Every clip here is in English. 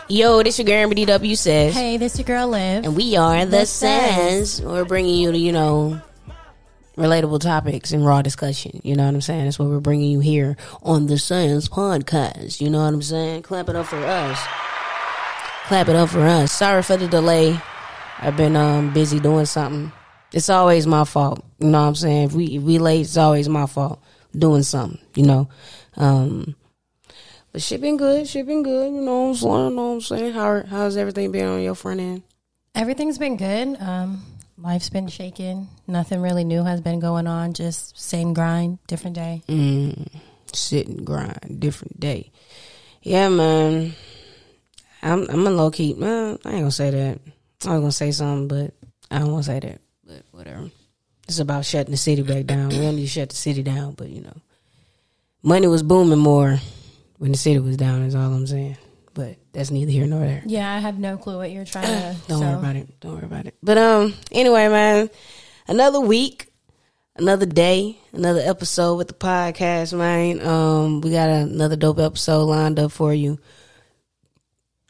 Yo, this your girl BDW says. Hey, this your girl Liv. And we are The Sense. We're bringing you, relatable topics and raw discussion. You know what I'm saying? That's what we're bringing you here on The Sense podcast. You know what I'm saying? Clap it up for us. Clap it up for us. Sorry for the delay. I've been busy doing something. It's always my fault. You know what I'm saying? If we late, it's always my fault. Doing something, But shit been good. You know what I'm saying? How's everything been on your front end? Everything's been good. Life's been shaking. Nothing really new has been going on. Just same grind, different day. Sit and grind, different day. Yeah, man. I'm a low key. Man, I ain't gonna say that. I was gonna say something, but I don't want to say that. But whatever. It's about shutting the city back down. We don't need to shut the city down, but money was booming more when the city was down, is all I'm saying. But that's neither here nor there. Yeah, I have no clue what you're trying to Don't worry about it. But anyway, man, another week, another day, another episode with the podcast, man. We got another dope episode lined up for you.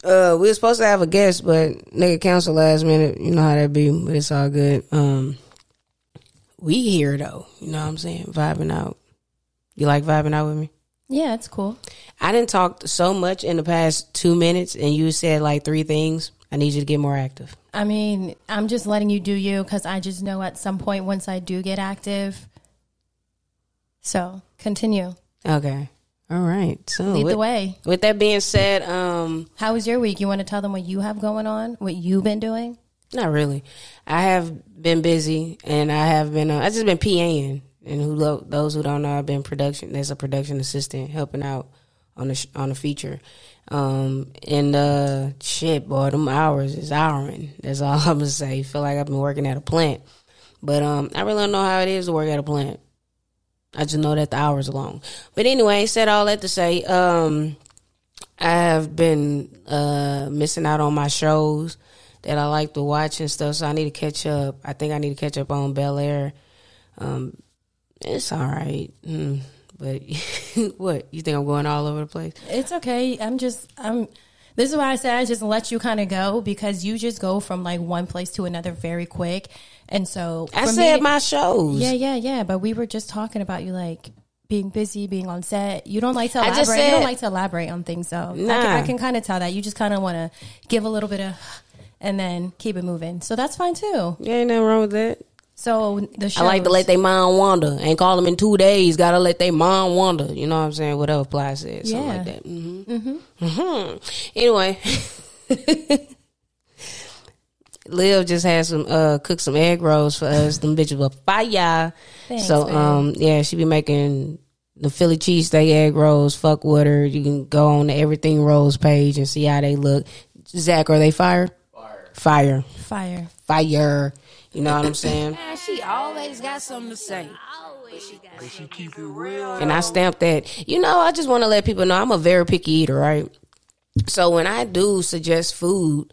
We were supposed to have a guest, but nigga canceled last minute. You know how that be, but it's all good. We here though, you know what I'm saying? Vibing out. You like vibing out with me? Yeah, it's cool. I didn't talk so much in the past 2 minutes, and you said like 3 things. I need you to get more active. I mean, I'm just letting you do you because I just know at some point once I do get active. So, continue. Okay. All right. So lead the way. With that being said, how was your week? You want to tell them what you have going on? What you've been doing? Not really. I have been busy, and I have been. I just been PAing, and those who don't know, I've been production. There's a production assistant helping out on the feature. Shit, boy, them hours is houring. That's all I'm gonna say. Feel like I've been working at a plant, but I really don't know how it is to work at a plant. I just know that the hours are long. But anyway, said all that to say, I have been missing out on my shows that I like to watch and stuff, so I need to catch up. I think I need to catch up on Bel Air. It's all right. But what? You think I'm going all over the place? It's okay. This is why I said I just let you kind of go, because you just go from like one place to another very quick. And so I said my shows. Yeah. But we were just talking about you like being busy, being on set. You don't like to elaborate. You don't like to elaborate on things, though. Nah. I can kind of tell that. You just kind of want to give a little bit of and then keep it moving. So that's fine too. Yeah, ain't nothing wrong with that. So the shows, I like to let they mind wander. Ain't call them in 2 days. Gotta let they mind wander. You know what I'm saying? Whatever Ply said. Something like that. Anyway. Liv just had some cooked some egg rolls for us. Them bitches were fire. Thanks, so man. yeah, she be making the Philly cheesesteak egg rolls. Fuck with her. You can go on the Everything Rolls page and see how they look. Zach, are they fire? Fire. You know what I'm saying? Man, she always got something to say. But she keep it real. And I stamped that. I just want to let people know I'm a very picky eater, right? So when I do suggest food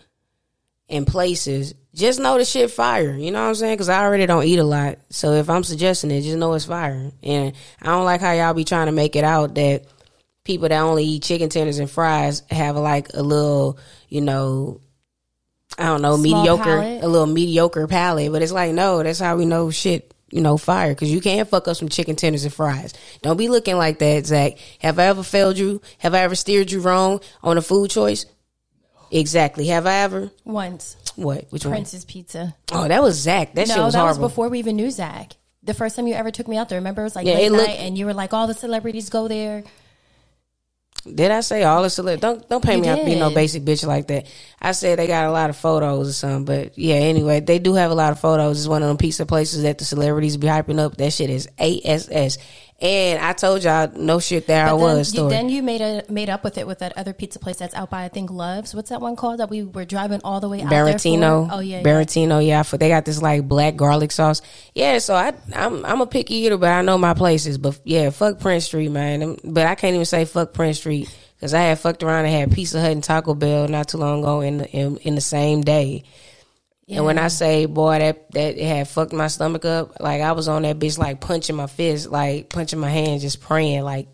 in places, just know the shit fire. You know what I'm saying? Because I already don't eat a lot. So if I'm suggesting it, just know it's fire. And I don't like how y'all be trying to make it out that people that only eat chicken tenders and fries have like a little, I don't know, a little mediocre palate. But it's like, no, that's how we know shit, fire. Because you can't fuck up some chicken tenders and fries. Don't be looking like that, Zach. Have I ever failed you? Have I ever steered you wrong on a food choice? No. Exactly. Have I ever? Once. What? Which one? Prince's Pizza. Oh, that was Zach. That shit was horrible. That was before we even knew Zach. The first time you ever took me out there, remember? It was like late night, and you were like, all the celebrities go there. Did I say all the celebrities? Don't pay me out to be no basic bitch like that. I said they got a lot of photos or something, but yeah, anyway, they do have a lot of photos. It's one of them pizza places that the celebrities be hyping up. That shit is ASS. And I told y'all, no shit, Then you made up with it with that other pizza place that's out by, I think, Love's. What's that one called that we were driving all the way out there for? Oh, yeah. Barantino, yeah. They got this, like, black garlic sauce. Yeah, so I'm a picky eater, but I know my places. But, yeah, fuck Prince Street, man. But I can't even say fuck Prince Street because I had fucked around and had Pizza Hut and Taco Bell not too long ago in the same day. Yeah. And when I say, boy, that it had fucked my stomach up, like I was on that bitch like punching my fist, like punching my hand, just praying, like,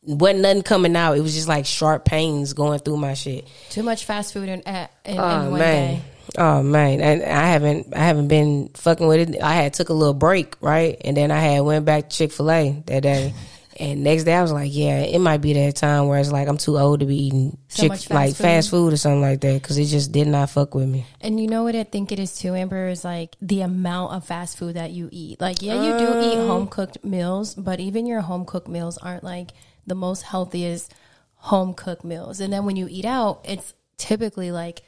wasn't nothing coming out. It was just like sharp pains going through my shit. Too much fast food in one day. Oh man, and I haven't been fucking with it. I had took a little break, right, and then I had went back to Chick-fil-A that day. And next day I was like, yeah, it might be that time where it's like I'm too old to be eating fast food or something like that, because it just did not fuck with me. And you know what I think it is too, Amber, is like the amount of fast food that you eat. Like, yeah, you do eat home cooked meals, but even your home cooked meals aren't like the most healthiest home cooked meals. And then when you eat out, it's typically like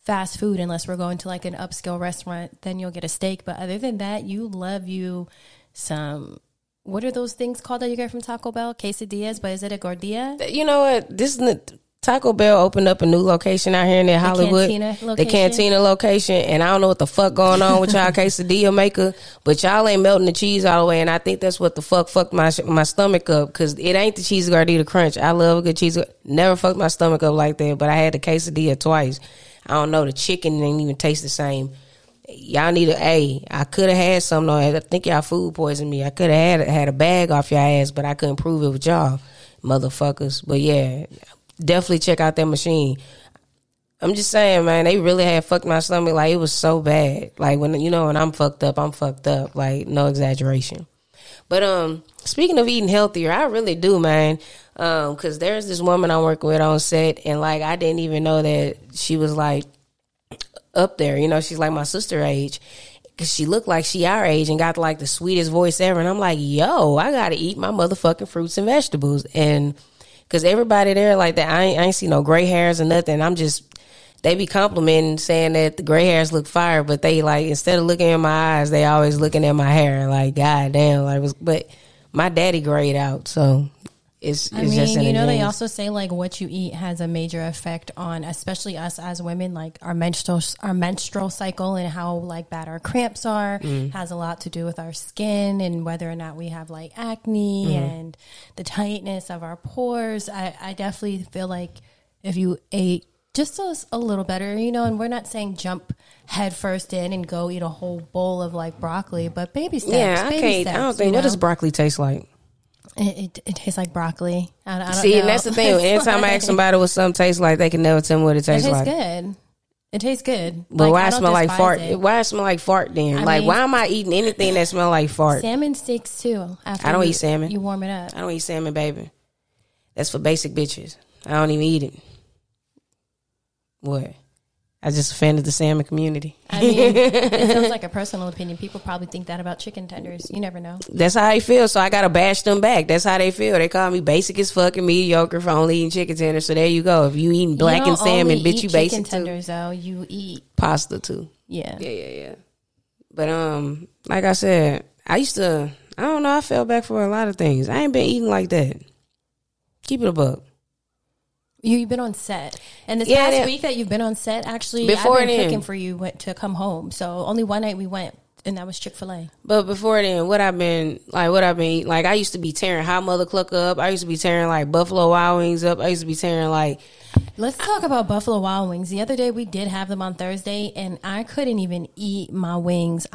fast food, unless we're going to like an upscale restaurant, then you'll get a steak. But other than that, you love you some... What are those things called that you get from Taco Bell? Quesadillas, but is it a gordilla? You know what? Taco Bell opened up a new location out here in that Hollywood. The Cantina location. And I don't know what the fuck going on with y'all quesadilla maker, but y'all ain't melting the cheese all the way. And I think that's what the fucked my stomach up, because it ain't the cheese gordita crunch. I love a good cheese. Never fucked my stomach up like that, but I had the quesadilla twice. I don't know. The chicken didn't even taste the same. Y'all need I could have had some though. I think y'all food poisoned me. I could have had a bag off your ass, but I couldn't prove it with y'all motherfuckers. But yeah, definitely check out that machine. I'm just saying, man, they really had fucked my stomach. Like, it was so bad. Like, when I'm fucked up, I'm fucked up. Like, no exaggeration. But speaking of eating healthier, I really do, man. Because there's this woman I'm working with on set, and like, I didn't even know that she was like up there. She's like my sister age, because she looked like she our age and got like the sweetest voice ever. And I'm like, yo, I gotta eat my motherfucking fruits and vegetables. And because everybody there like that, I ain't see no gray hairs or nothing. They be complimenting, saying that the gray hairs look fire, but they like, instead of looking in my eyes, they always looking at my hair. Like, goddamn, but my daddy grayed out, so it's just they also say like what you eat has a major effect on, especially us as women, like our menstrual cycle, and how like bad our cramps are. Has a lot to do with our skin and whether or not we have like acne and the tightness of our pores. I definitely feel like if you ate just a little better, and we're not saying jump head first in and go eat a whole bowl of like broccoli, but baby steps. Yeah, I don't think. What does broccoli taste like? It tastes like broccoli. I don't See, know. and that's the thing. Anytime I ask somebody what something tastes like, they can never tell me what it tastes like. It tases good. But why it smell like fart? Why it smell like fart then? Why am I eating anything that smell like fart? Salmon steaks too. I don't eat salmon. You warm it up. I don't eat salmon, baby. That's for basic bitches. I don't even eat it. What? I just offended the salmon community. I mean, it sounds like a personal opinion. People probably think that about chicken tenders. You never know. That's how they feel, so I gotta bash them back. That's how they feel. They call me basic as fuck and mediocre for only eating chicken tenders. So there you go. If you eating blackened salmon, bitch, you basic chicken tenders, though. You eat pasta too. Yeah. Yeah. But like I said, I don't know, I fell back for a lot of things. I ain't been eating like that. Keep it a buck. You've been on set, and this past week that you've been on set, actually, before I've been cooking for you to come home. So only one night we went, and that was Chick-fil-A. But before then, what I've been eating, like I used to be tearing Hot Mother Cluck up. I used to be tearing like Buffalo Wild Wings up. I used to be tearing like. Let's talk about Buffalo Wild Wings. The other day we did have them on Thursday, and I couldn't even eat my wings.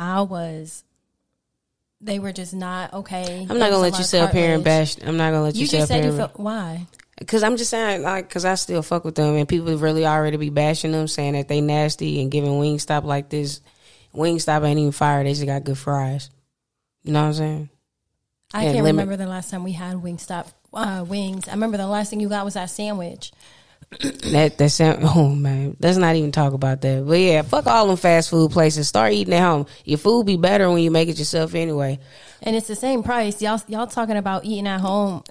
They were just not okay. I'm not gonna let you sit up here and bash. I'm not gonna let you sit up here. You just said why? Because I'm just saying, like, because I still fuck with them, and people really already be bashing them, saying that they nasty and giving Wingstop like this. Wingstop ain't even fire. They just got good fries. You know what I'm saying? I can't remember the last time we had Wingstop wings. I remember the last thing you got was that sandwich. Oh man, let's not even talk about that. But yeah, fuck all them fast food places. Start eating at home. Your food be better when you make it yourself anyway. And it's the same price. Y'all talking about eating at home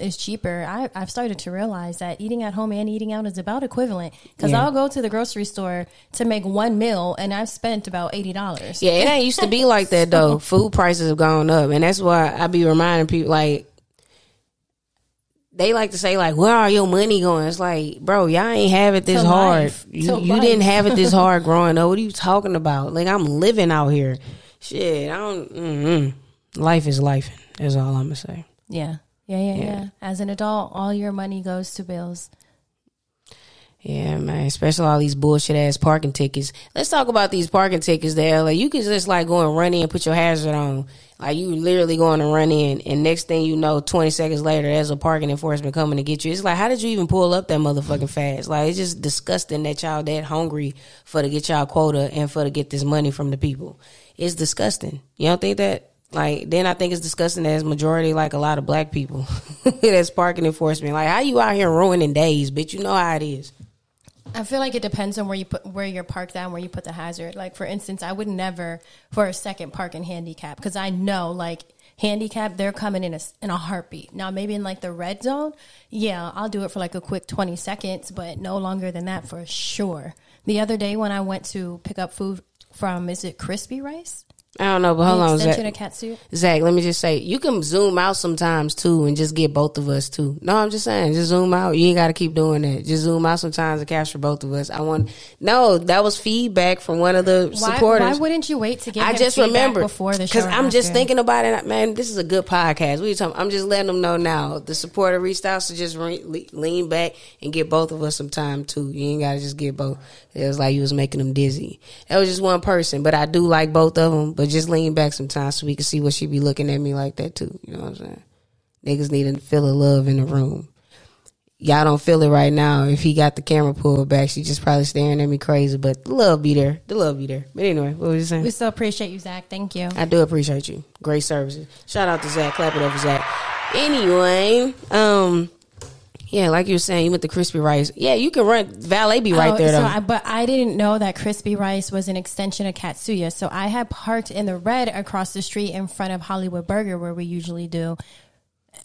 is cheaper. I've started to realize that eating at home and eating out is about equivalent. Because I'll go to the grocery store to make one meal, and I've spent about $80. Yeah, it ain't used to be like that though. Food prices have gone up, and that's why I be reminding people, like, they like to say, like, where are your money going? It's like, bro, y'all ain't have it this hard. You didn't have it this hard growing up. What are you talking about? Like, I'm living out here. Shit, I don't. Life is life. That's all I'm gonna say. Yeah. As an adult, all your money goes to bills. Yeah, man. Especially all these bullshit ass parking tickets. Let's talk about these parking tickets there. Like, you can just like go and run in and put your hazard on. Like, you literally going to run in, and next thing you know, 20 seconds later, there's a parking enforcement coming to get you. It's like, how did you even pull up that motherfucking fast? Like, it's just disgusting that y'all that hungry for to get y'all quota and for to get this money from the people. It's disgusting. You don't think that? Like, then I think it's disgusting that it's majority, like, a lot of black people that's parking enforcement. Like, how you out here ruining days, bitch? You know how it is. I feel like it depends on where you're parked at and where you put the hazard. Like, for instance, I would never for a second park in handicap, because I know, like, handicap, they're coming in a heartbeat. Now, maybe in like the red zone, yeah, I'll do it for like a quick 20 seconds, but no longer than that for sure. The other day when I went to pick up food from, is it Crispy Rice? I don't know, but hold on, Zach, let me just say, you can zoom out sometimes, too, and just get both of us, too. No, I'm just saying, just zoom out. You ain't got to keep doing that. Just zoom out sometimes and capture both of us. No, that was feedback from one of the supporters. Why wouldn't you wait to get I just remembered before the show? Because I'm just thinking about it. Man, this is a good podcast. What are you talking about? I'm just letting them know now. The supporter reached out, so just lean back and get both of us some time, too. You ain't got to just get both. It was like you was making them dizzy. That was just one person, but I do like both of them. But just lean back sometimes so we can see what she be looking at me like that too. You know what I'm saying? Niggas need to feel the love in the room. Y'all don't feel it right now. If he got the camera pulled back, she just probably staring at me crazy. But the love be there. The love be there. But anyway, what was you saying? We still appreciate you, Zach. Thank you. I do appreciate you. Great services. Shout out to Zach. Clap it up for Zach. Anyway, yeah, like you were saying, you went to Crispy Rice. Yeah, you can run. Valet be right there, though. But I didn't know that Crispy Rice was an extension of Katsuya. So I had parked in the red across the street in front of Hollywood Burger, where we usually do.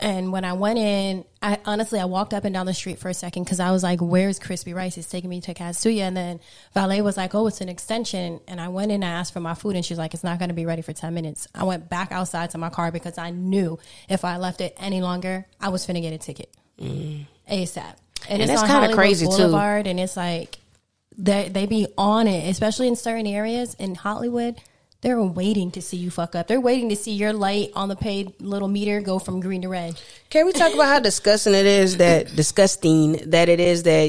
And when I went in, I walked up and down the street for a second because I was like, where's Crispy Rice? It's taking me to Katsuya. And then Valet was like, oh, it's an extension. And I went in and I asked for my food, and she's like, it's not going to be ready for 10 minutes. I went back outside to my car because I knew if I left it any longer, I was finna get a ticket. ASAP. And it's that's kind of crazy Boulevard, too. And it's like they be on it, especially in certain areas in Hollywood. They're waiting to see you fuck up. They're waiting to see your light on the paid little meter go from green to red. Can we talk about how disgusting it is that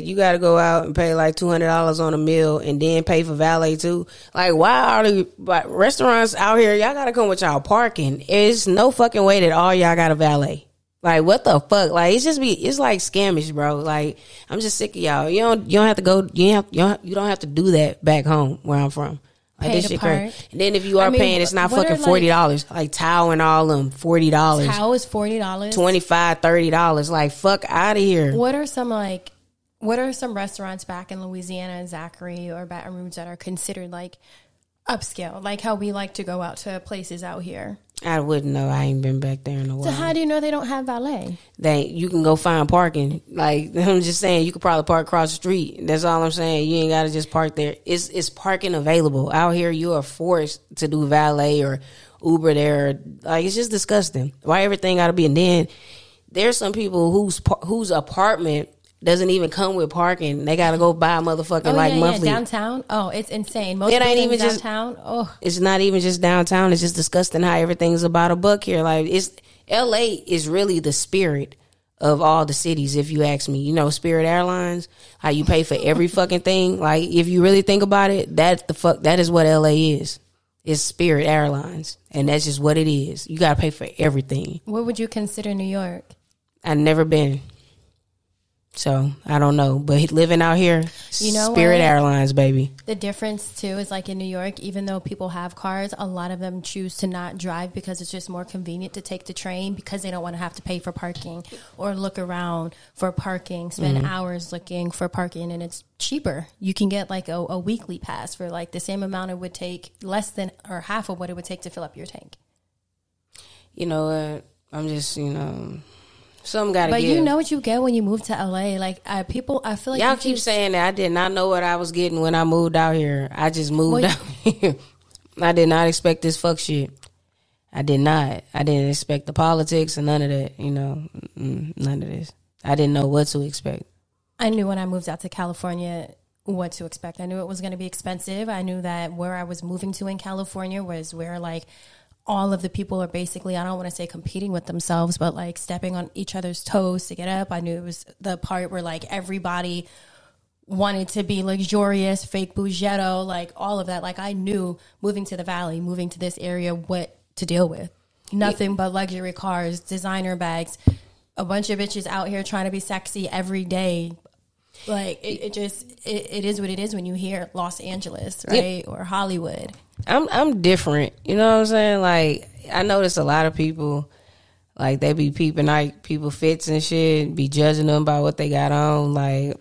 you got to go out and pay like $200 on a meal and then pay for valet too? Like, why are the restaurants out here? Y'all got to come with y'all parking. There's no fucking way that all y'all got a valet. Like, what the fuck? Like, it's like scamish, bro. Like, I'm just sick of y'all. You don't have to go. You don't have to do that back home where I'm from. Like, pay this shit park. Crazy. And then if you are paying, it's not fucking $40. Like Tao and all them $40. Tao is $40. $25, $30. Like, fuck out of here. What are some restaurants back in Louisiana, Zachary, or Baton Rouge that are considered like upscale? Like how we like to go out to places out here. I wouldn't know. I ain't been back there in a while. So how do you know they don't have valet? You can go find parking. Like, I'm just saying, you could probably park across the street. That's all I'm saying. You ain't got to just park there. It's parking available. Out here, you are forced to do valet or Uber there. Like, it's just disgusting. Why everything got to be? And then there's some people whose apartment doesn't even come with parking. They got to go buy a motherfucking monthly. Yeah, downtown. Oh, it's insane. Most it ain't even downtown. It's not even just downtown. It's just disgusting how everything's about a buck here. Like, LA is really the spirit of all the cities, if you ask me. You know, Spirit Airlines, how you pay for every fucking thing. Like, if you really think about it, that is what LA is. It's Spirit Airlines, and that's just what it is. You got to pay for everything. What would you consider New York? I've never been. So, I don't know. But living out here, Spirit Airlines, baby. The difference, too, is like in New York, even though people have cars, a lot of them choose to not drive because it's just more convenient to take the train because they don't want to have to pay for parking or look around for parking, spend hours looking for parking, and it's cheaper. You can get like a weekly pass for like the same amount it would take, less than or half of what it would take to fill up your tank. You know what? I'm just, Some gotta but give. You know what you get when you move to LA. Like people, I feel like y'all keep saying that. I did not know what I was getting when I moved out here. I just moved out here. I did not expect this fuck shit. I did not. I didn't expect the politics and none of that. None of this. I didn't know what to expect. I knew when I moved out to California what to expect. I knew it was going to be expensive. I knew that where I was moving to in California was where like all of the people are basically, I don't want to say competing with themselves, but like stepping on each other's toes to get up. I knew it was the part where like everybody wanted to be luxurious, fake bougetto, like all of that. Like I knew moving to the Valley, moving to this area, what to deal with. Nothing but luxury cars, designer bags, a bunch of bitches out here trying to be sexy every day. Like it is what it is when you hear Los Angeles, right? Or Hollywood. I'm different. You know what I'm saying? Like I notice a lot of people, like they be peeping like people fits and shit, be judging them by what they got on. Like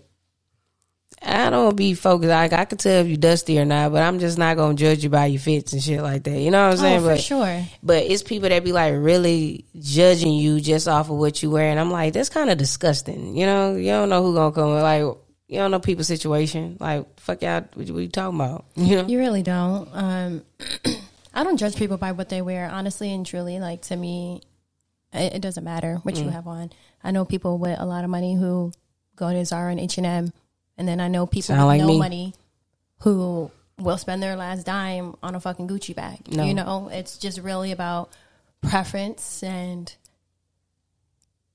I don't be focused. Like I can tell if you dusty or not, but I'm just not gonna judge you by your fits and shit like that. You know what I'm saying? For sure. But it's people that be like really judging you just off of what you wear, and I'm like, that's kind of disgusting. You know, you don't know who gonna come. Like you don't know people's situation. Like fuck y'all, what you talking about? You know, you really don't. I don't judge people by what they wear, honestly and truly. Like to me, it doesn't matter what you have on. I know people with a lot of money who go to Zara and H&M. And then I know people with no money who will spend their last dime on a fucking Gucci bag. No. You know, it's just really about preference and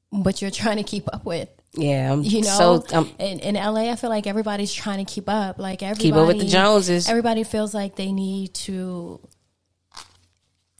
what you're trying to keep up with. Yeah, you know, in LA, I feel like everybody's trying to keep up. Like everybody, keep up with the Joneses. Everybody feels like they need to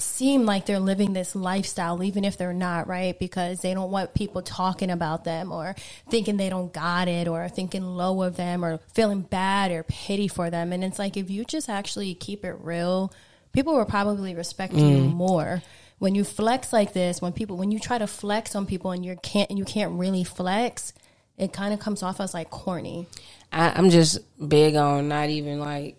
seem like they're living this lifestyle, even if they're not, right? Because they don't want people talking about them or thinking they don't got it or thinking low of them or feeling bad or pity for them. And it's like, if you just actually keep it real, people will probably respect you more. When you flex like this, when you try to flex on people and you can't really flex, it kind of comes off as like corny. I'm just big on not even like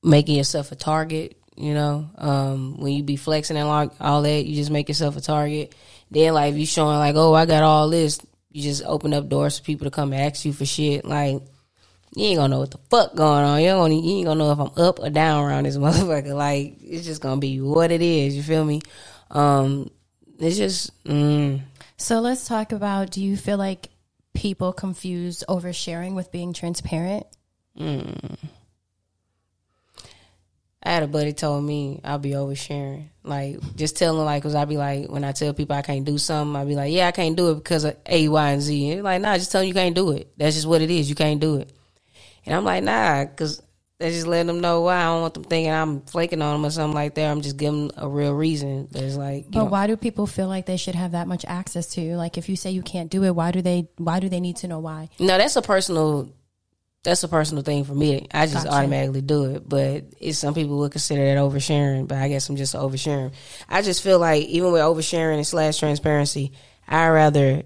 making yourself a target. You know, when you be flexing and like all that, you just make yourself a target. Then, like, if you showing like, oh, I got all this, you just open up doors for people to come and ask you for shit. Like, you ain't gonna know what the fuck going on. You ain't gonna know if I'm up or down around this motherfucker. Like, it's just gonna be what it is. You feel me? It's just. So let's talk about. Do you feel like people confuse oversharing with being transparent? I had a buddy told me I'll be oversharing. Like, just telling, like, because I be like, when I tell people I can't do something, I be like, yeah, I can't do it because of A, Y, and Z. And like, nah, just tell them you can't do it. That's just what it is. You can't do it. And I'm like, nah, because that's just letting them know why. I don't want them thinking I'm flaking on them or something like that. I'm just giving them a real reason. But it's like, but why do people feel like they should have that much access to you? Like, if you say you can't do it, why do they need to know why? No, that's a personal thing for me. I just automatically do it. But some people would consider that oversharing, but I guess I'm just oversharing. I just feel like even with oversharing and / transparency, I'd rather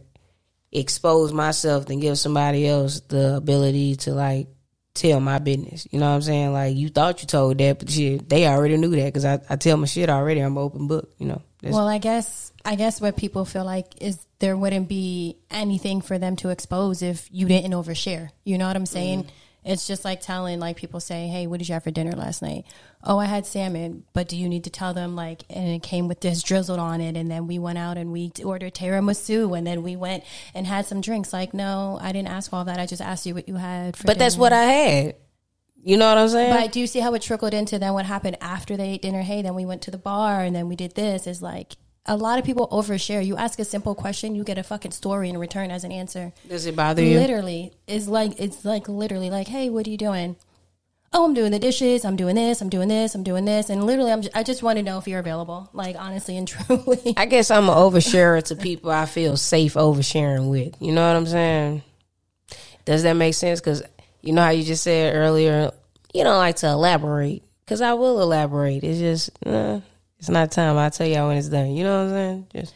expose myself than give somebody else the ability to like tell my business. You know what I'm saying? Like, you thought you told that, but shit, they already knew that because I tell my shit already. I'm an open book, you know. Well, I guess what people feel like is there wouldn't be anything for them to expose if you didn't overshare. You know what I'm saying? It's just like telling, like, people say, hey, what did you have for dinner last night? Oh, I had salmon. But do you need to tell them, like, and it came with this drizzled on it, and then we went out and we ordered tiramisu, and then we went and had some drinks? Like, no, I didn't ask all that. I just asked you what you had for dinner. That's what I had. You know what I'm saying? But do you see how it trickled into then what happened after they ate dinner? Hey, then we went to the bar, and then we did this. It's like, a lot of people overshare. You ask a simple question, you get a fucking story in return as an answer. Does it bother you? Literally. It's like literally like, hey, what are you doing? Oh, I'm doing the dishes. I'm doing this. I'm doing this. I'm doing this. And literally, I just want to know if you're available. Like, honestly and truly. I guess I'm an oversharer to people I feel safe oversharing with. You know what I'm saying? Does that make sense? Because you know how you just said earlier, you don't like to elaborate. Because I will elaborate. It's just, it's not time. I'll tell y'all when it's done. You know what I'm saying?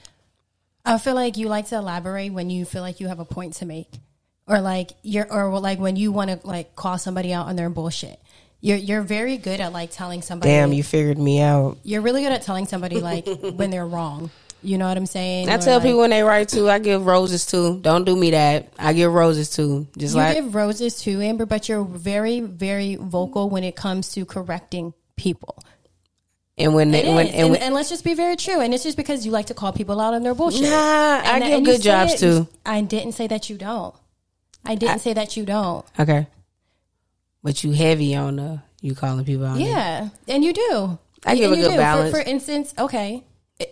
I feel like you like to elaborate when you feel like you have a point to make. Or like when you want to like call somebody out on their bullshit. You're very good at like telling somebody. Damn, you figured me out. You're really good at telling somebody like when they're wrong. You know what I'm saying? I tell people when they write too, I give roses too. Don't do me that. I give roses too. You give roses too, Amber, but you're very, very vocal when it comes to correcting people. And and let's just be very true. And it's just because you like to call people out on their bullshit. Nah, I give good jobs too. I didn't say that you don't. Say that you don't. Okay. But you heavy on you calling people out. Yeah, and you do. I give a good balance. For instance, okay.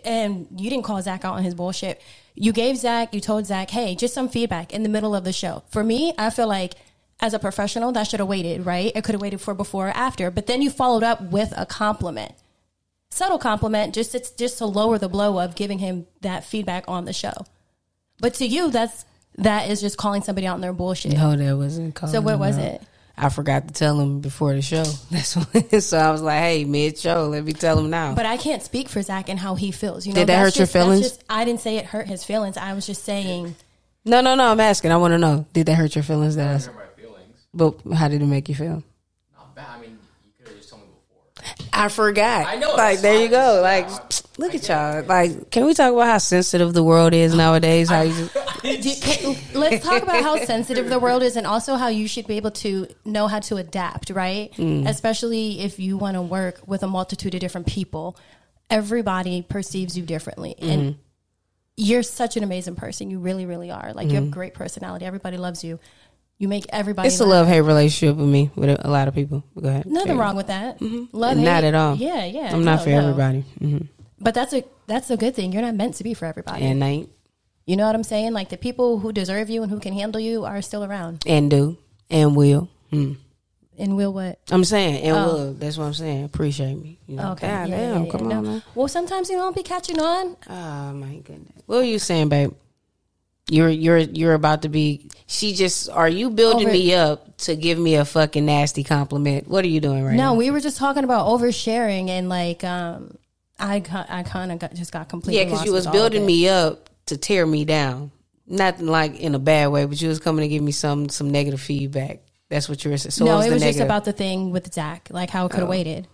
and you didn't call Zach out on his bullshit. You told Zach, hey, just some feedback in the middle of the show. For me, I feel like as a professional, that should have waited, right? It could have waited for before or after. But then you followed up with a compliment. Subtle compliment, just to lower the blow of giving him that feedback on the show. But to you, that is just calling somebody out on their bullshit. No, that wasn't calling. So what was it? I forgot to tell him before the show. That's what, so I was like, "Hey, mid-show, let me tell him now." But I can't speak for Zach and how he feels. You know, did that hurt your feelings? I didn't say it hurt his feelings. I was just saying. No. I'm asking. I want to know. Did that hurt your feelings? That hurt my feelings. But how did it make you feel? Not bad. I mean, you could have just told me before. I forgot. I know. Like, there you go. Like, look at y'all. Like, can we talk about how sensitive the world is nowadays? How you let's talk about how sensitive the world is, and also how you should be able to know how to adapt, right? Especially if you want to work with a multitude of different people. Everybody perceives you differently. And you're such an amazing person. You really, really are. Like, you have great personality. Everybody loves you. You make everybody It's a love-hate relationship with me, with a lot of people. Go ahead. Nothing wrong with that. Love, not hate. at all. Yeah. I'm not for everybody. But that's a good thing. You're not meant to be for everybody. And ain't. You know what I'm saying? Like, the people who deserve you and who can handle you are still around. And do. And will. And will what? I'm saying, and will. That's what I'm saying. Appreciate me. You know? Okay. God Yeah, damn, yeah, come no. on, man. Well, sometimes you don't be catching on. Oh, my goodness. What were you saying, babe? You're about to be. Are you building me up to give me a fucking nasty compliment? What are you doing right now? No, we were just talking about oversharing, and like, I kind of just got completely. Yeah, because you was building me up to tear me down. Nothing like in a bad way, but you was coming to give me some negative feedback. That's what you were saying. So no, it was just about the thing with Zach, like how it could have waited.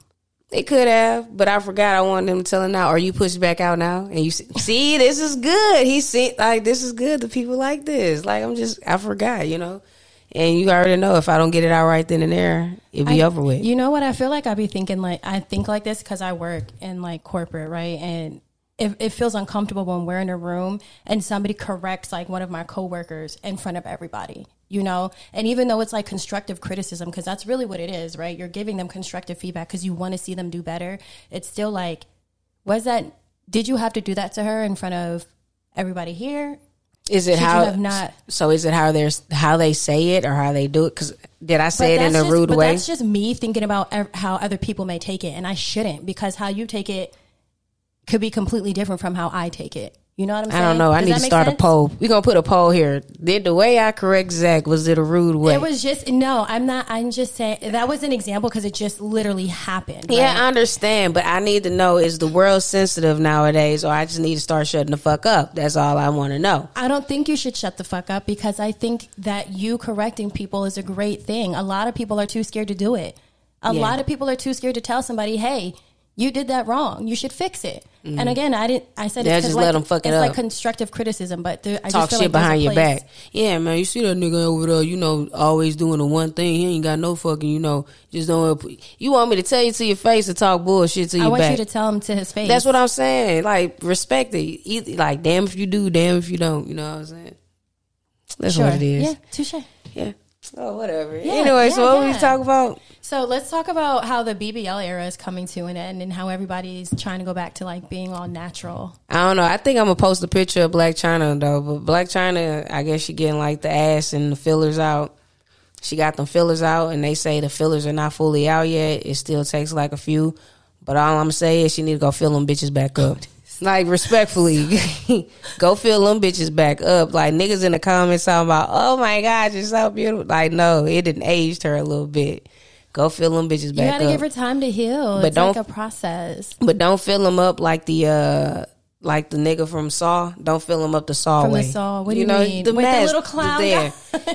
They could have, but I forgot. I wanted them to tell him now. Are you pushed back out now? And you see, this is good. He said, like, this is good. The people like this. Like, I forgot, you know. And you already know if I don't get it out right then and there, it'd be over with. You know what? I feel like I be thinking like, I think like this because I work in like corporate, right? And it feels uncomfortable when we're in a room and somebody corrects like one of my coworkers in front of everybody, you know? And even though it's like constructive criticism, because that's really what it is, right? You're giving them constructive feedback because you want to see them do better. It's still like, did you have to do that to her in front of everybody here? Is it is it how they say it or how they do it? Because did I say it in a rude way? That's just me thinking about how other people may take it, and I shouldn't, because how you take it could be completely different from how I take it. You know what I'm saying? I don't know. I need to start a poll. We're going to put a poll here. Did the way I correct Zach, was it a rude way? It was just, no, I'm just saying, that was an example because it just literally happened. Right? Yeah, I understand, but I need to know, is the world sensitive nowadays, or I just need to start shutting the fuck up? That's all I want to know. I don't think you should shut the fuck up, because I think that you correcting people is a great thing. A lot of people are too scared to do it. A lot of people are too scared to tell somebody, hey, you did that wrong. You should fix it. And again, I said it's just let them fuck it up. It's like constructive criticism, but I talk just feel shit like behind your back. Yeah, man, you see that nigga over there, you know, always doing the one thing. He ain't got no fucking, you know, just don't. You want me to tell you to your face and talk bullshit to your back? I want you to tell him to his face. That's what I'm saying. Like, respect it. Like, damn if you do, damn if you don't. You know what I'm saying? That's what it is. Yeah, touche. Yeah. Oh, whatever. Yeah, anyway, so what we talk about? So let's talk about how the BBL era is coming to an end and how everybody's trying to go back to like being all natural. I don't know. I think I'm gonna post a picture of Black China though. But Black China, I guess she getting like the ass and the fillers out. She got them fillers out, and they say the fillers are not fully out yet. It still takes like a few. But all I'm saying is she need to go fill them bitches back up. Like, respectfully, go fill them bitches back up. Like, niggas in the comments talking about, oh my God, you're so beautiful. Like, no, it didn't aged her a little bit. Go fill them bitches back up. You gotta give her time to heal. It's like a process. But don't fill them up like the nigga from Saw. Don't fill them up the Saw from way. The Saw. What do you mean? The with mask the little clown there.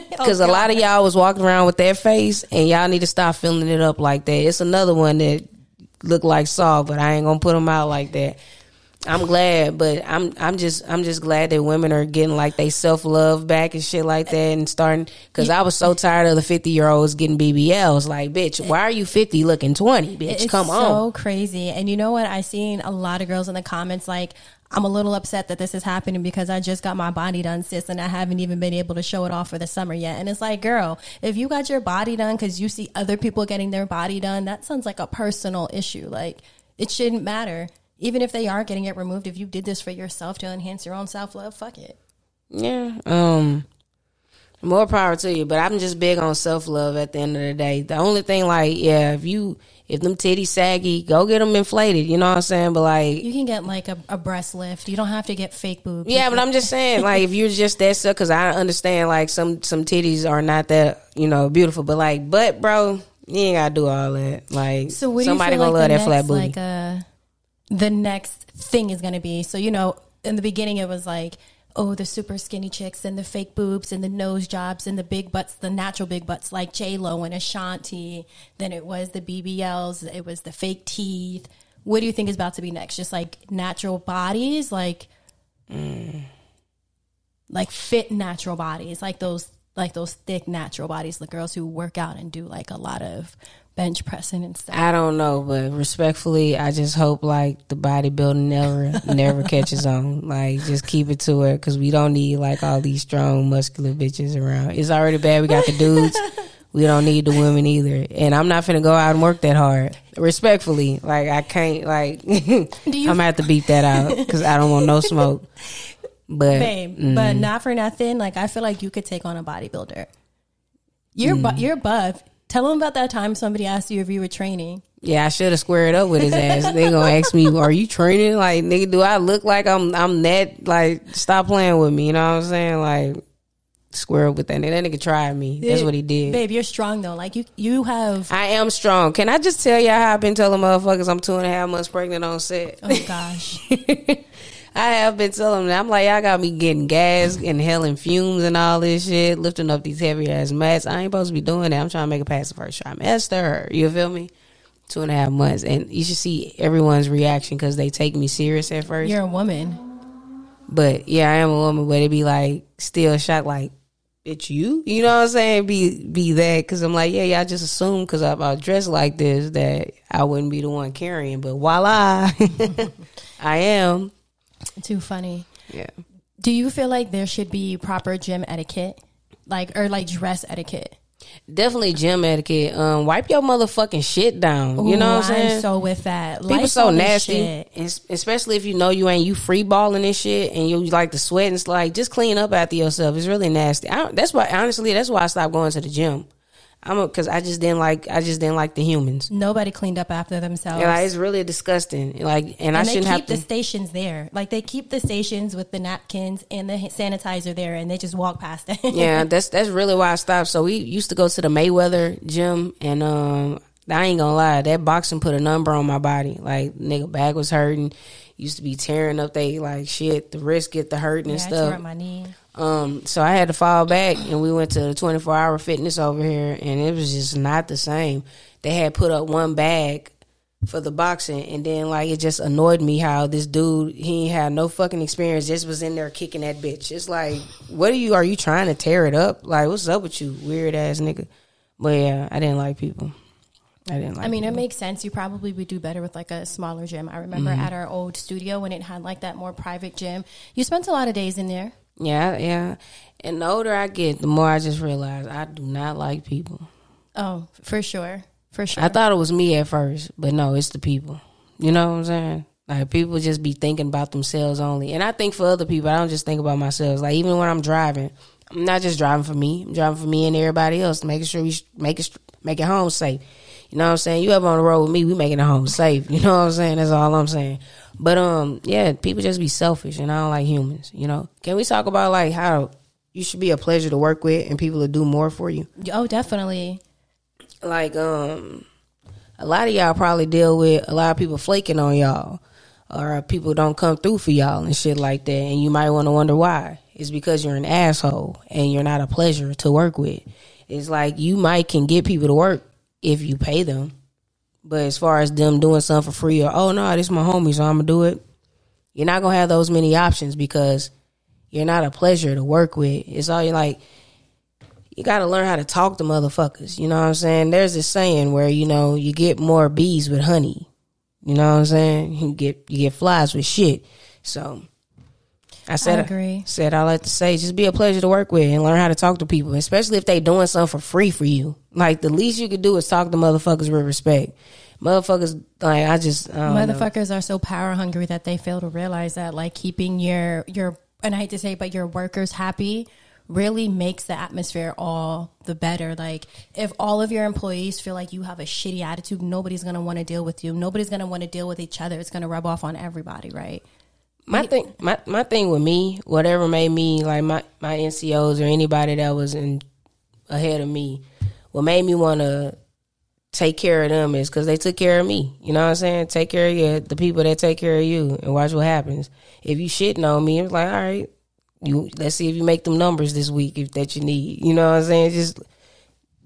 Because a lot of y'all was walking around with their face, and y'all need to stop filling it up like that. It's another one that looked like Saw, but I ain't gonna put them out like that. I'm glad, but I'm just glad that women are getting like they self-love back and shit like that, and starting, because I was so tired of the 50-year-olds getting BBLs. Like, bitch, why are you 50 looking 20, bitch? It's Come on. So crazy. And you know what? I seen a lot of girls in the comments like, I'm a little upset that this is happening because I just got my body done, sis, and I haven't even been able to show it off for the summer yet. And it's like, girl, if you got your body done because you see other people getting their body done, that sounds like a personal issue. Like, it shouldn't matter. even if they are getting it removed, if you did this for yourself to enhance your own self-love, fuck it. Yeah. More power to you, but I'm just big on self-love at the end of the day. The only thing, like, yeah, if them titties saggy, go get them inflated, you know what I'm saying? But, like, you can get, like, a breast lift. You don't have to get fake boobs. Yeah, but I'm just saying, like, if you're just that stuff, because I understand, like, some titties are not that, you know, beautiful. But, like, bro, you ain't got to do all that. Like, so what somebody do you feel gonna like love that flat booty. Like, the next thing is going to be? So, you know, in the beginning it was like, oh, the super skinny chicks and the fake boobs and the nose jobs and the big butts, the natural big butts like J-Lo and Ashanti. Then it was the BBLs. It was the fake teeth. What do you think is about to be next? Just like natural bodies, like fit natural bodies, like those thick natural bodies, the girls who work out and do like a lot of bench pressing and stuff. I don't know, but respectfully, I just hope like the bodybuilding never catches on. Like, just keep it to it, because we don't need like all these strong, muscular bitches around. It's already bad we got the dudes. We don't need the women either. And I'm not finna go out and work that hard. Respectfully, like, I can't, like, I'm gonna have to beat that out, because I don't want no smoke. But babe, but not for nothing, like, I feel like you could take on a bodybuilder. You're buff. Tell them about that time somebody asked you if you were training. Yeah, I should have squared up with his ass. They gonna ask me, "Are you training?" Like, nigga, do I look like I'm that? Like, stop playing with me. You know what I'm saying? Like, square up with that nigga. That nigga tried me. That's what he did. Babe, you're strong though. Like, you have. I am strong. Can I just tell y'all how I've been telling motherfuckers I'm 2.5 months pregnant on set? Oh gosh. I have been telling them. I'm like, y'all got me getting gas, inhaling fumes and all this shit, lifting up these heavy ass mats. I ain't supposed to be doing that. I'm trying to make it past the first trimester. You feel me? 2.5 months. And you should see everyone's reaction, because they take me serious at first. You're a woman. But yeah, I am a woman, but it be like still shocked, like, it's you? You know what I'm saying? Be that, because I'm like, yeah, y'all just assume because I dress like this that I wouldn't be the one carrying. But voila, I am. Too funny. Yeah. Do you feel like there should be proper gym etiquette? Or dress etiquette? Definitely gym etiquette. Wipe your motherfucking shit down. You know what I'm saying? I'm so with that. People so nasty, especially if you free balling and shit, and you like to sweat and like, just clean up after yourself. It's really nasty. That's why I stopped going to the gym. Because I just didn't like the humans. Nobody cleaned up after themselves. Yeah, it's really disgusting. Like, and I shouldn't have to. They keep the stations there. Like, they keep the stations with the napkins and the sanitizer there, and they just walk past it. Yeah, that's really why I stopped. So we used to go to the Mayweather gym, and I ain't gonna lie, that boxing put a number on my body. Like, nigga, back was hurting. Used to be tearing up they like shit. The wrist get the hurting and stuff. I tore up my knee. So I had to fall back, and we went to the 24-hour fitness over here, and it was just not the same. They had put up one bag for the boxing, and then like, it just annoyed me how this dude, he ain't had no fucking experience, just was in there kicking that bitch. It's like, are you trying to tear it up? Like, what's up with you, weird ass nigga? But yeah, I didn't like people. It makes sense. You probably would do better with like a smaller gym. I remember at our old studio when it had like that more private gym, you spent a lot of days in there. Yeah. And the older I get, the more I just realize I do not like people. Oh, for sure. I thought it was me at first, but no, it's the people. You know what I'm saying? Like, people just be thinking about themselves only. And I think for other people, I don't just think about myself. Like, even when I'm driving, I'm not just driving for me. I'm driving for me and everybody else, making sure we make it home safe. You know what I'm saying? You ever on the road with me, we making it home safe. You know what I'm saying? That's all I'm saying. But yeah, people just be selfish, and I don't like humans. You know? Can we talk about like how you should be a pleasure to work with, and people will do more for you? Oh, definitely. Like a lot of y'all probably deal with a lot of people flaking on y'all, or people don't come through for y'all and shit like that, and you might want to wonder why. It's because you're an asshole and you're not a pleasure to work with. It's like, you can get people to work if you pay them. But as far as them doing something for free, or, oh, no, this is my homie, so I'm going to do it, you're not going to have those many options, because you're not a pleasure to work with. It's all you got to learn how to talk to motherfuckers. You know what I'm saying? There's this saying where, you get more bees with honey. You know what I'm saying? You get flies with shit. So I agree. Said I like to say, just be a pleasure to work with and learn how to talk to people, especially if they doing something for free for you. Like, the least you could do is talk to motherfuckers with respect. motherfuckers, like, I don't know. Motherfuckers are so power hungry that they fail to realize that, like, keeping your and I hate to say it, but your workers happy really makes the atmosphere all the better. Like, if all of your employees feel like you have a shitty attitude, nobody's going to want to deal with you. Nobody's going to want to deal with each other. It's going to rub off on everybody, right? My thing with me, whatever made me, like, my NCOs or anybody that was ahead of me, what made me want to take care of them is because they took care of me. You know what I'm saying? Take care of the people that take care of you, and watch what happens. If you shitting on me, it's like, all right, let's see if you make them numbers this week that you need. You know what I'm saying?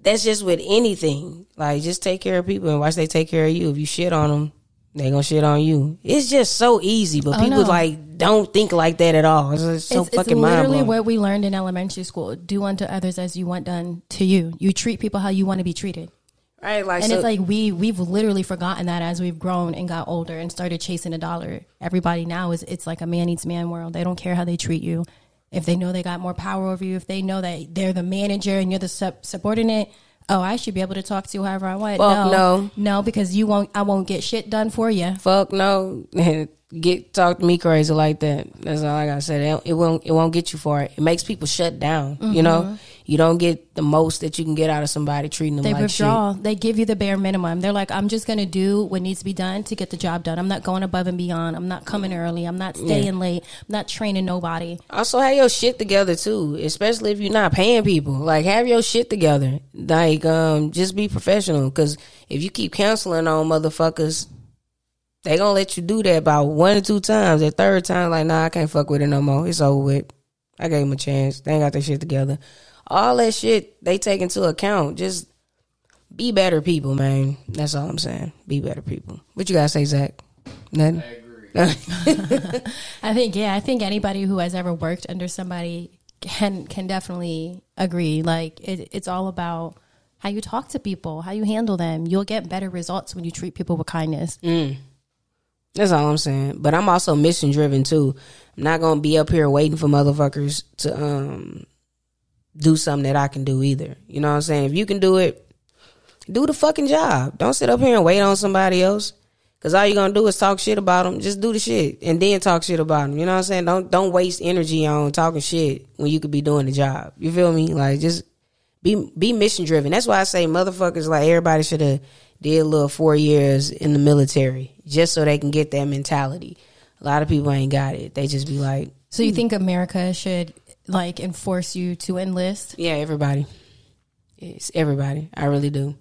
That's just with anything. Like, just take care of people and watch they take care of you. If you shit on them, they gonna shit on you. It's just so easy, but people like don't think like that at all. It's so fucking mind blowing. It's literally what we learned in elementary school. Do unto others as you want done to you. You treat people how you want to be treated. Right, like, and it's like we've literally forgotten that as we've grown and got older and started chasing a dollar. Everybody now it's like a man eats man world. They don't care how they treat you. If they know they got more power over you, if they know that they're the manager and you're the subordinate, oh, I should be able to talk to you however I want. Fuck no, because I won't get shit done for you. Fuck no. Talk to me crazy like that. That's all I gotta say. It won't get you far. It makes people shut down. Mm-hmm. You know, you don't get the most that you can get out of somebody treating them like shit. They withdraw. They give you the bare minimum. They're like, I'm just gonna do what needs to be done to get the job done. I'm not going above and beyond. I'm not coming early. I'm not staying late. I'm not training nobody. Also, have your shit together too, especially if you're not paying people. Like, have your shit together. Like, just be professional. Because if you keep canceling on motherfuckers, they gonna let you do that about 1 or 2 times. The third time, like, nah, I can't fuck with it no more. It's over with. I gave them a chance. They ain't got their shit together. All that shit they take into account. Just be better people, man. That's all I'm saying. Be better people. What you gotta say, Zach? Nothing? I agree. I think anybody who has ever worked under somebody can definitely agree. Like, it's all about how you talk to people, how you handle them. You'll get better results when you treat people with kindness. That's all I'm saying. But I'm also mission driven too. I'm not gonna be up here waiting for motherfuckers to do something that I can do either. You know what I'm saying? If you can do it, do the fucking job. Don't sit up here and wait on somebody else. Cause all you're gonna do is talk shit about them. Just do the shit and then talk shit about them. You know what I'm saying? Don't waste energy on talking shit when you could be doing the job. You feel me? Like, just be mission driven. That's why I say motherfuckers, like, everybody should have did a little 4 years in the military just so they can get that mentality. A lot of people ain't got it. They just be like. So you think America should, like, enforce you to enlist? Yeah, everybody. It's everybody. I really do.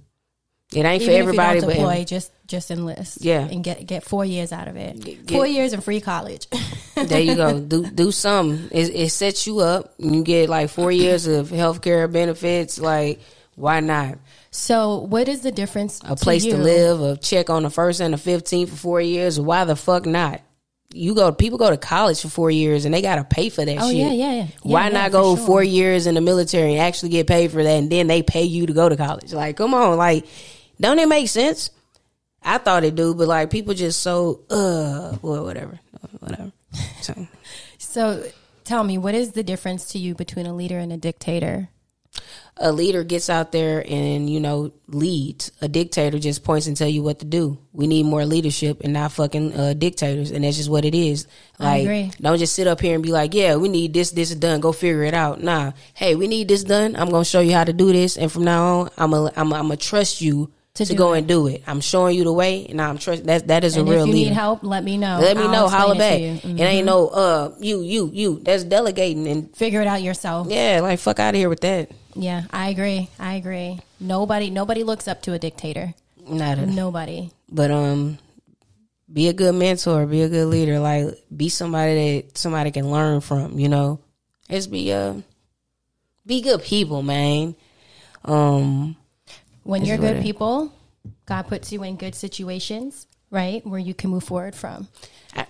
It ain't even for everybody, if you don't deploy, but just enlist. Yeah, and get 4 years out of it. 4 years and free college. There you go. Do something. It sets you up. You get like 4 years of healthcare benefits. Like, why not? So, what is the difference? A place to live, a check on the 1st and the 15th for 4 years. Why the fuck not? People go to college for 4 years and they gotta pay for that shit. Yeah. Why not go 4 years in the military and actually get paid for that, and then they pay you to go to college? Like, come on, like, don't it make sense? I thought it do, but like, people just so well, whatever. So tell me, what is the difference to you between a leader and a dictator? A leader gets out there and, leads. A dictator just points and tell you what to do. We need more leadership and not fucking dictators, and that's just what it is. Like, I agree. Don't just sit up here and be like, yeah, we need this done. Go figure it out. Nah, hey, we need this done. I'm gonna show you how to do this, and from now on, I'm gonna trust you to go and do it. I'm showing you the way, and I'm trust. That is a real leader. If you need help, let me know. Let me know. Holla back. Mm-hmm. It ain't no you. That's delegating and figure it out yourself. Yeah, like, fuck out of here with that. Yeah, I agree. Nobody looks up to a dictator. Nobody. But be a good mentor. Be a good leader. Like, be somebody that somebody can learn from. Just be good people, man. When you're good people, God puts you in good situations, right, where you can move forward from.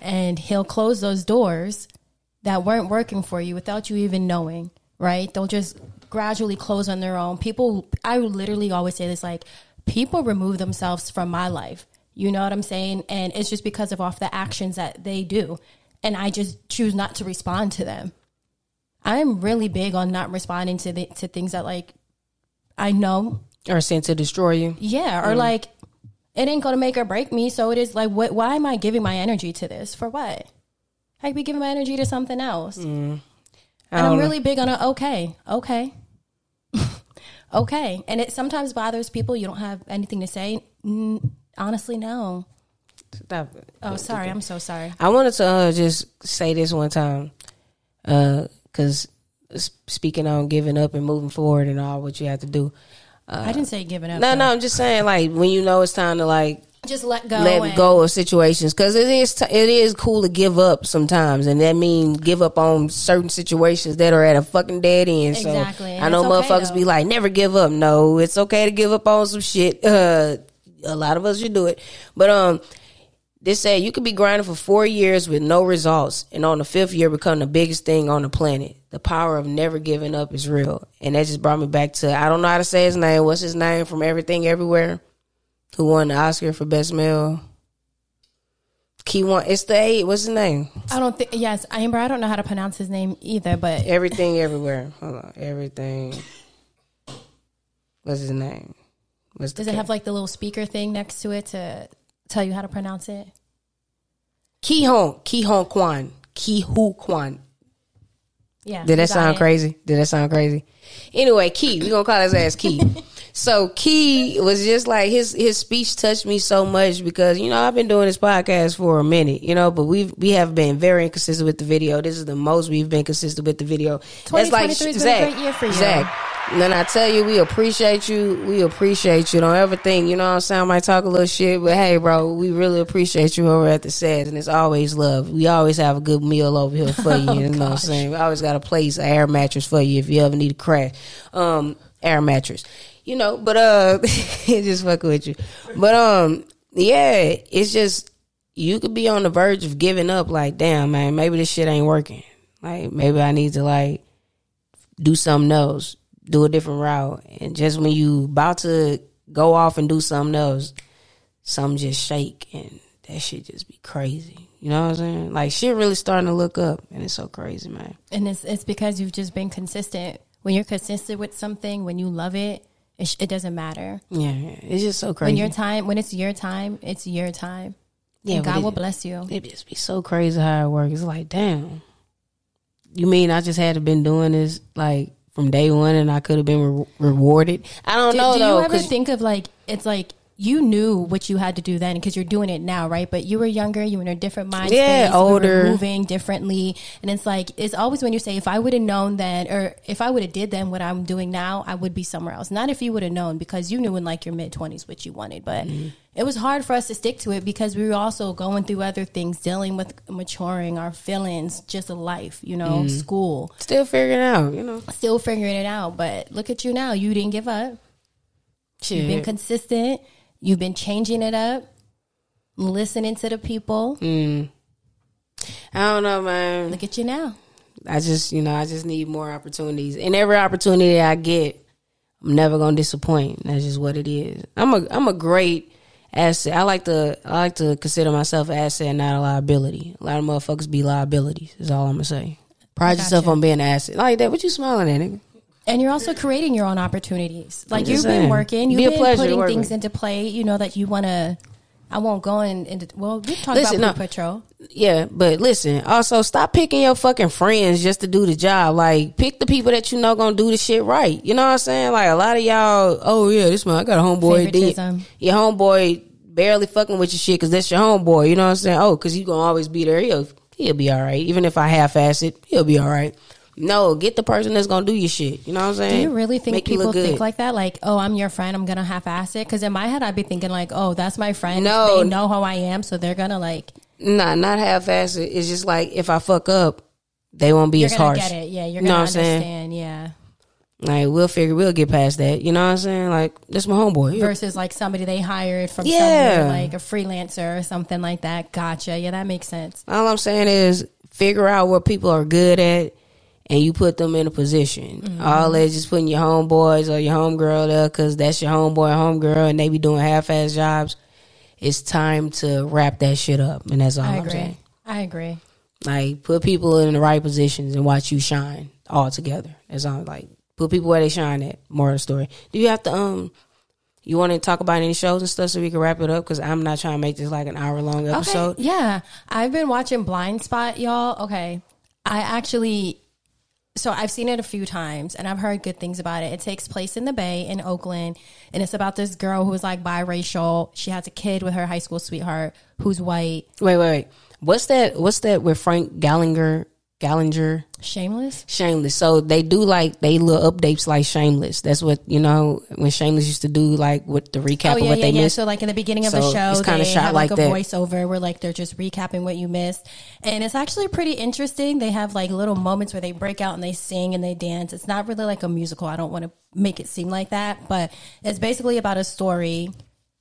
And he'll close those doors that weren't working for you without you even knowing, right? They'll just gradually close on their own. I literally always say this, like, people remove themselves from my life. You know what I'm saying? And it's just because of off the actions that they do. And I just choose not to respond to them. I'm really big on not responding to things that, like, I know are sent to destroy you. Yeah, or like, it ain't gonna make or break me. So it is like, why am I giving my energy to this? For what? I could be giving my energy to something else. And I'm really big on okay. Okay. And it sometimes bothers people. You don't have anything to say. Honestly, no. Stop it. Oh, sorry. I'm so sorry. I wanted to just say this one time, because speaking on giving up and moving forward and all what you have to do. I didn't say giving up. No, I'm just saying, like, when you know it's time to, like, just let go. Let go of situations, because it is cool to give up sometimes, and that means give up on certain situations that are at a fucking dead end. Exactly. So I know motherfuckers be like, never give up. No, it's okay to give up on some shit. A lot of us should do it, but this said you could be grinding for 4 years with no results, and on the 5th year become the biggest thing on the planet. The power of never giving up is real, and that just brought me back to, I don't know how to say his name. What's his name from Everything Everywhere? Who won the Oscar for Best Male? It's the 8. What's his name? I don't think. Yes, Amber. I don't know how to pronounce his name either. But Everything Everywhere. Hold on. Everything. What's his name? Does it have like the little speaker thing next to it to tell you how to pronounce it? Ke Huy Quan. Yeah. Did that sound crazy? Anyway, Key. We're going to call his ass Key. So Key was just like, his speech touched me so much because, I've been doing this podcast for a minute, but we have been very inconsistent with the video. This is the most we've been consistent with the video. 2023 has been a great year for you. Zach. And then I tell you, we appreciate you. Don't ever think, what I'm saying, I might talk a little shit, but hey, bro, we really appreciate you over at the set, and it's always love. We always have a good meal over here for you. You know what I'm saying? We always got a place, an air mattress for you if you ever need a crash. Air mattress. But just fucking with you. But yeah, it's just, you could be on the verge of giving up, like, damn, man, maybe this shit ain't working. Like, maybe I need to, like, do something else, do a different route. And just when you about to go off and do something else, something just shake and that shit just be crazy. You know what I'm saying? Like, shit really starting to look up, and it's so crazy, man. And it's because you've just been consistent. When you're consistent with something, when you love it, it doesn't matter. Yeah, it's just so crazy. When it's your time, it's your time. Yeah, and God will bless you. It just be so crazy how it works. It's like, damn. You mean I just had to been doing this like from day one, and I could have been rewarded? I don't know. Do you ever think of like, it's like you knew what you had to do then because you're doing it now, right? But you were younger, you were in a different mind space, older, you were moving differently, and it's like, it's always when you say, if I would have known then, or if I would have did then what I'm doing now, I would be somewhere else. Not if you would have known, because you knew in like your mid-20s what you wanted, but it was hard for us to stick to it because we were also going through other things, dealing with maturing, our feelings, just life, school, still figuring it out, but look at you now. You didn't give up. Shit. You've been consistent. You've been changing it up, listening to the people. I don't know, man. Look at you now. I just need more opportunities. And every opportunity I get, I'm never gonna disappoint. That's just what it is. I'm a great asset. I like to consider myself an asset, not a liability. A lot of motherfuckers be liabilities, is all I'm gonna say. Pride yourself on being an asset. Like that. What you smiling at, nigga? And you're also creating your own opportunities. Like, you've been working, you've been putting things into play, that you want to. I won't go into. Well, we've talked about Paw Patrol. Yeah, but listen. Also, stop picking your fucking friends just to do the job. Like, pick the people that you know gonna do the shit right. You know what I'm saying? Like, a lot of y'all. Oh yeah, this man, I got a homeboy. Your homeboy barely fucking with your shit because that's your homeboy. You know what I'm saying? Oh, because you gonna always be there. He'll be all right. Even if I half-ass it, he'll be all right. No, get the person that's going to do your shit. You know what I'm saying? Do you really think people think like that? Like, oh, I'm your friend, I'm going to half-ass it? Because in my head, I'd be thinking like, oh, that's my friend. No. They know how I am, so they're going to like... Nah, not half-ass it. It's just like, if I fuck up, they won't be as harsh. You're going to get it. Yeah, you're going to understand. Yeah. Like, we'll get past that. You know what I'm saying? Like, that's my homeboy. Versus like somebody they hired from somewhere, like a freelancer or something like that. Gotcha. Yeah, that makes sense. All I'm saying is figure out what people are good at, and you put them in a position. All that just putting your homeboys or your homegirl there because that's your homeboy or homegirl and they be doing half-ass jobs. It's time to wrap that shit up, and that's all I'm saying. I agree. Like, put people in the right positions and watch you shine all together. That's all. Like, put people where they shine at. More of the story. Do you have to You want to talk about any shows and stuff so we can wrap it up? Because I'm not trying to make this like an hour-long episode. Okay, yeah. I've been watching Blind Spot, y'all. Okay. So I've seen it a few times and I've heard good things about it. It takes place in the Bay in Oakland, and it's about this girl who's like biracial. She has a kid with her high school sweetheart who's white. Wait. What's that with Frank Gallinger? Shameless. So they do like they little updates like Shameless. That's what, you know, when Shameless used to do like with the recap of what they missed. So like in the beginning of the show, it's kind of shot have like a that. voiceover where like they're just recapping what you missed, and it's actually pretty interesting. They have like little moments where they break out and they sing and they dance. It's not really like a musical. I don't want to make it seem like that, but it's basically about a story.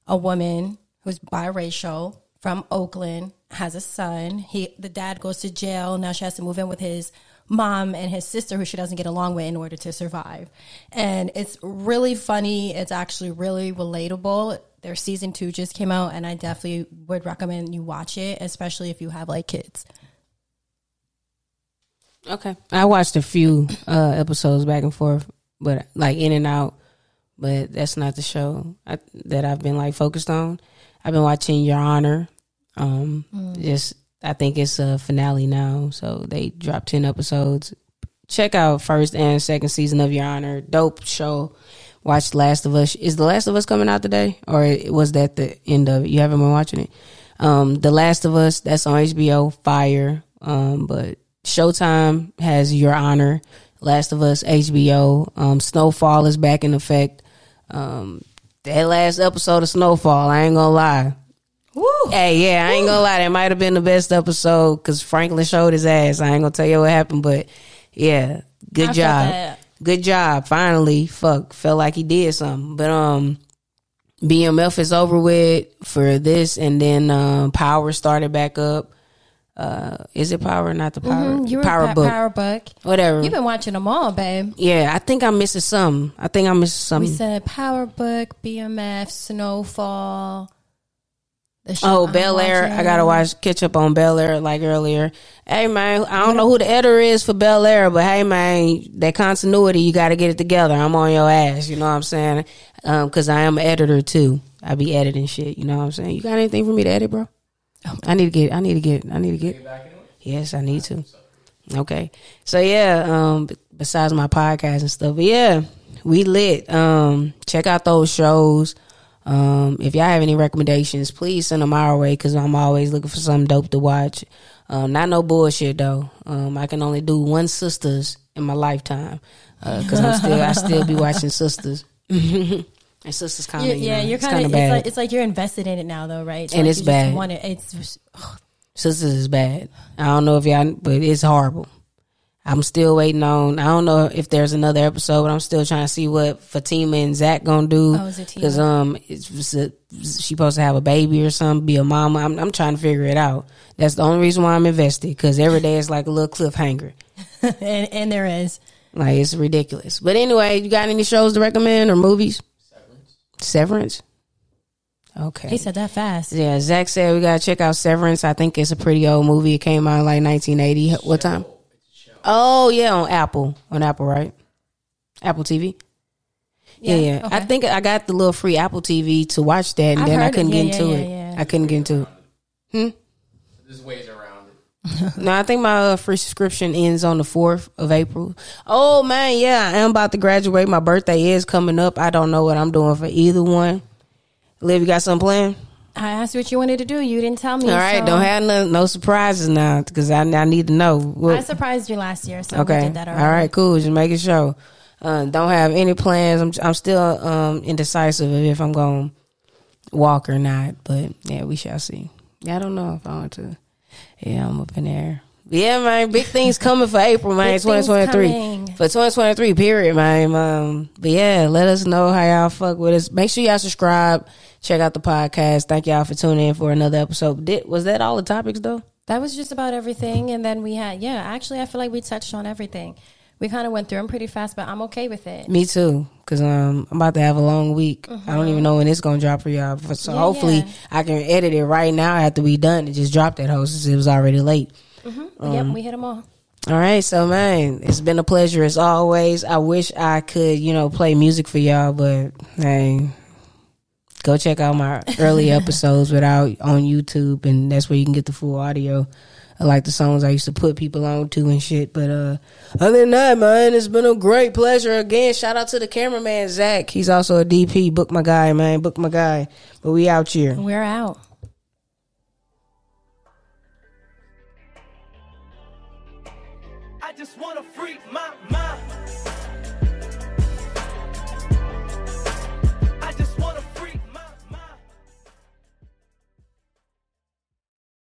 A woman who's biracial from Oakland has a son. The dad goes to jail. Now she has to move in with his mom and his sister, who she doesn't get along with, in order to survive. And it's really funny. It's actually really relatable. Their season 2 just came out, and I definitely would recommend you watch it, especially if you have like kids. Okay. I watched a few episodes back and forth, but like in and out, but that's not the show that I've been like focused on. I've been watching Your Honor. I think it's a finale now, so they dropped 10 episodes. Check out first and second season of Your Honor. Dope show. Watch Last of Us. Is The Last of Us coming out today, or was that the end of it? You haven't been watching it? The Last of Us, that's on HBO. Fire. But Showtime has Your Honor. Last of Us, HBO. Snowfall is back in effect. That last episode of Snowfall, I ain't gonna lie. Woo. Hey, yeah, I ain't gonna lie. That might have been the best episode because Franklin showed his ass. I ain't gonna tell you what happened, but yeah, good job. Good job. Finally, felt like he did something. But BMF is over with for this, and then Power started back up. Is it Power? Not the Power. You were Power Book. Power Book. Whatever. You've been watching them all, babe. Yeah, I think I'm missing something. We said Power Book, BMF, Snowfall. Bel Air. I gotta catch up on Bel Air like earlier. Hey man, I don't know who the editor is for Bel Air, but hey man, that continuity, you gotta get it together. I'm on your ass, you know what I'm saying? Cause I am an editor too. I be editing shit, you know what I'm saying? You got anything for me to edit, bro? I need to get. Yes, I need to. Okay. So yeah, besides my podcast and stuff, but yeah, we lit. Check out those shows. If y'all have any recommendations, please send them our way because I'm always looking for something dope to watch. Not no bullshit though. I can only do one Sisters in my lifetime because I still be watching Sisters. And Sisters kind of you're kind of bad. It's like you're invested in it now though, right? And it's bad. Sisters is bad. I don't know if y'all, but it's horrible. I'm still waiting on. I don't know if there's another episode, but I'm still trying to see what Fatima and Zach gonna do. Because she supposed to have a baby or something, be a mama. I'm trying to figure it out. That's the only reason why I'm invested. Because every day is like a little cliffhanger, and there is like it's ridiculous. But anyway, you got any shows to recommend or movies? Severance. Okay. He said that fast. Yeah, Zach said we gotta check out Severance. I think it's a pretty old movie. It came out in like 1980. What time? Oh yeah, on Apple, right? Apple TV. Yeah. Okay. I think I got the little free Apple TV to watch that, and then I couldn't get into it. I couldn't get into it. There's ways around it. No, I think my free subscription ends on the 4th of April. Oh man, yeah, I am about to graduate. My birthday is coming up. I don't know what I'm doing for either one. Liv, you got something planned? I asked you what you wanted to do. You didn't tell me. All right, don't have no surprises now because I need to know. I surprised you last year, so okay. We did that already. All right, cool. Just make it show. Don't have any plans. I'm still indecisive of if I'm going to walk or not, but yeah, we shall see. Yeah, I don't know if I want to. Yeah, I'm up in there. Yeah, man, big things coming for April, man. 2023 for 2023, period, man. But yeah, let us know how y'all fuck with us. Make sure y'all subscribe. Check out the podcast. Thank y'all for tuning in for another episode. Was that all the topics though? That was just about everything, and then we had actually, I feel like we touched on everything. We kind of went through them pretty fast, but I'm okay with it. Me too, because I'm about to have a long week. I don't even know when it's going to drop for y'all. So hopefully I can edit it right now after we done and just drop that host since it was already late. Yep, we hit them all. All right, so man, it's been a pleasure as always. I wish I could, play music for y'all, but hey, Go check out my early episodes without on YouTube, and that's where you can get the full audio. I like the songs I used to put people on to and shit. But other than that, man, it's been a great pleasure. Again, shout out to the cameraman, Zach. He's also a DP. Book my guy, man. Book my guy. But we out here. We're out. I just wanna freak